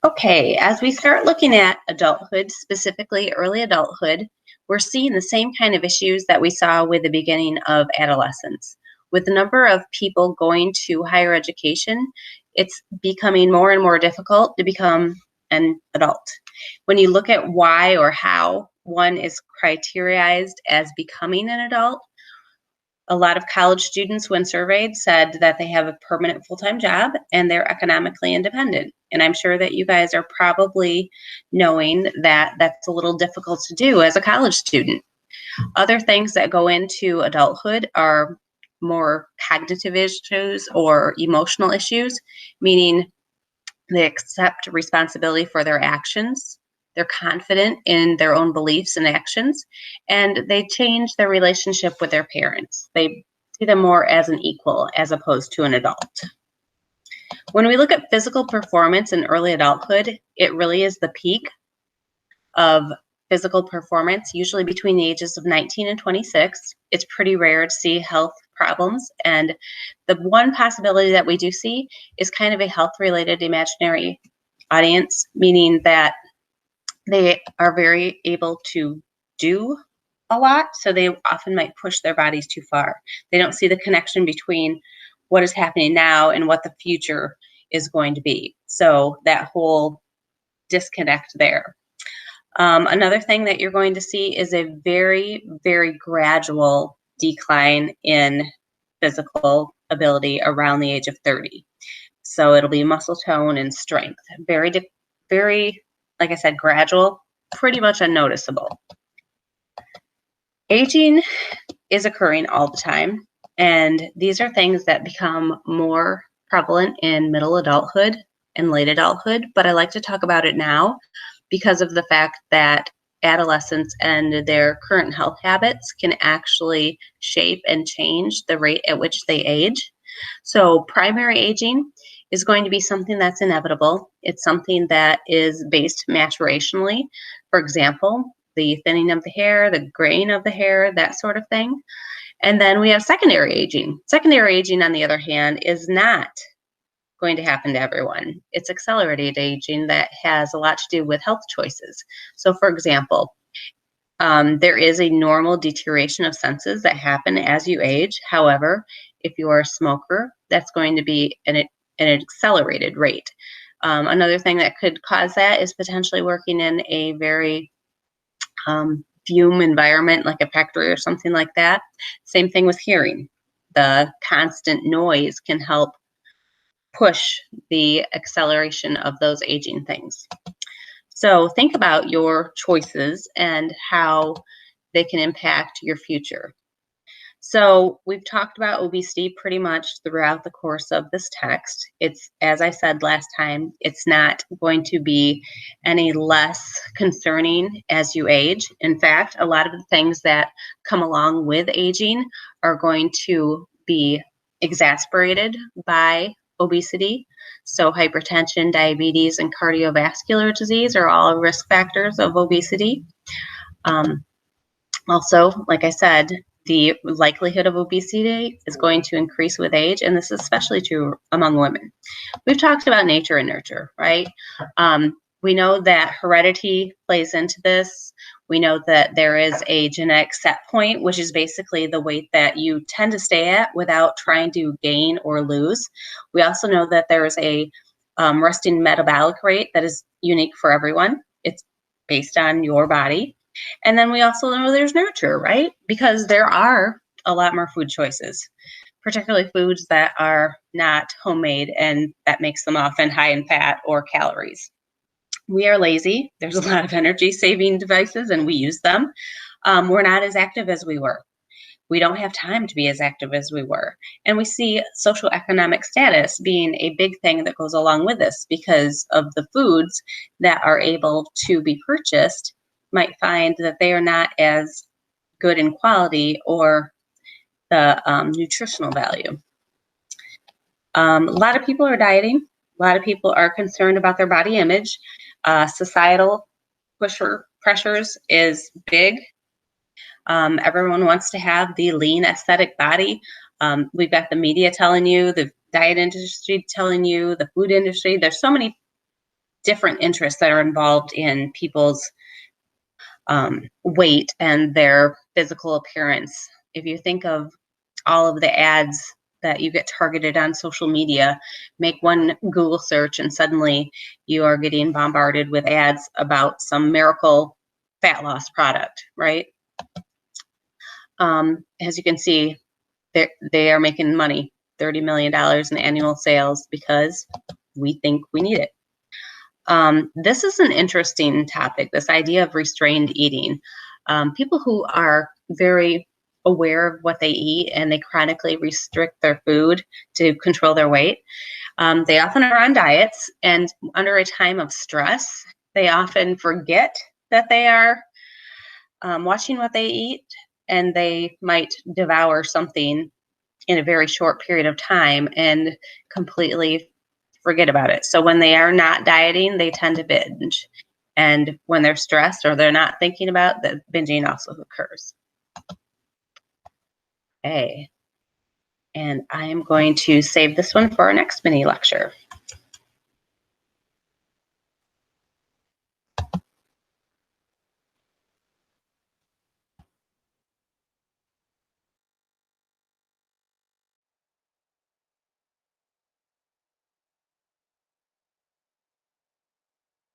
Okay, as we start looking at adulthood, specifically early adulthood, we're seeing the same kind of issues that we saw with the beginning of adolescence. With the number of people going to higher education, it's becoming more and more difficult to become an adult. When you look at why or how one is criteriized as becoming an adult, a lot of college students, when surveyed, said that they have a permanent full-time job and they're economically independent. And I'm sure that you guys are probably knowing that that's a little difficult to do as a college student. Other things that go into adulthood are more cognitive issues or emotional issues, meaning they accept responsibility for their actions. They're confident in their own beliefs and actions, and they change their relationship with their parents. They see them more as an equal as opposed to an adult. When we look at physical performance in early adulthood, it really is the peak of physical performance, usually between the ages of 19 and 26. It's pretty rare to see health problems, and the one possibility that we do see is kind of a health-related imaginary audience, meaning that they are very able to do a lot, so they often might push their bodies too far. They don't see the connection between what is happening now and what the future is going to be. So that whole disconnect there. Another thing that you're going to see is a very, very gradual decline in physical ability around the age of 30. So it'll be muscle tone and strength. Very, like I said, gradual, pretty much unnoticeable. Aging is occurring all the time, and these are things that become more prevalent in middle adulthood and late adulthood, but I like to talk about it now because of the fact that adolescents and their current health habits can actually shape and change the rate at which they age. So primary aging is going to be something that's inevitable. It's something that is based maturationally. For example, the thinning of the hair, the graying of the hair, that sort of thing. And then we have secondary aging. Secondary aging, on the other hand, is not going to happen to everyone. It's accelerated aging that has a lot to do with health choices. So for example, there is a normal deterioration of senses that happen as you age. However, if you are a smoker, that's going to be an accelerated rate. Another thing that could cause that is potentially working in a very fume environment like a factory or something like that. Same thing with hearing. The constant noise can help push the acceleration of those aging things. So think about your choices and how they can impact your future. So we've talked about obesity pretty much throughout the course of this text. It's, as I said last time, it's not going to be any less concerning as you age. In fact, a lot of the things that come along with aging are going to be exacerbated by obesity. So hypertension, diabetes, and cardiovascular disease are all risk factors of obesity. Also, like I said, the likelihood of obesity is going to increase with age, and this is especially true among women. We've talked about nature and nurture, right? We know that heredity plays into this. We know that there is a genetic set point, which is basically the weight that you tend to stay at without trying to gain or lose. We also know that there is a resting metabolic rate that is unique for everyone. It's based on your body. And then we also know there's nurture, right? Because there are a lot more food choices, particularly foods that are not homemade, and that makes them often high in fat or calories. We are lazy. There's a lot of energy saving devices and we use them. We're not as active as we were. We don't have time to be as active as we were. And we see social economic status being a big thing that goes along with this, because of the foods that are able to be purchased might find that they are not as good in quality or the nutritional value. A lot of people are dieting. A lot of people are concerned about their body image. Societal pressures is big. Everyone wants to have the lean aesthetic body. We've got the media telling you, the diet industry telling you, the food industry. There's so many different interests that are involved in people's weight and their physical appearance. If you think of all of the ads that you get targeted on social media, make one Google search and suddenly you are getting bombarded with ads about some miracle fat loss product, right? As you can see, they are making money, $30 million in annual sales because we think we need it. This is an interesting topic, this idea of restrained eating. People who are very aware of what they eat and they chronically restrict their food to control their weight, they often are on diets, and under a time of stress, they often forget that they are watching what they eat, and they might devour something in a very short period of time and completely forget about it. So when they are not dieting, they tend to binge. And when they're stressed or they're not thinking about that, binging also occurs. Okay. And I am going to save this one for our next mini lecture.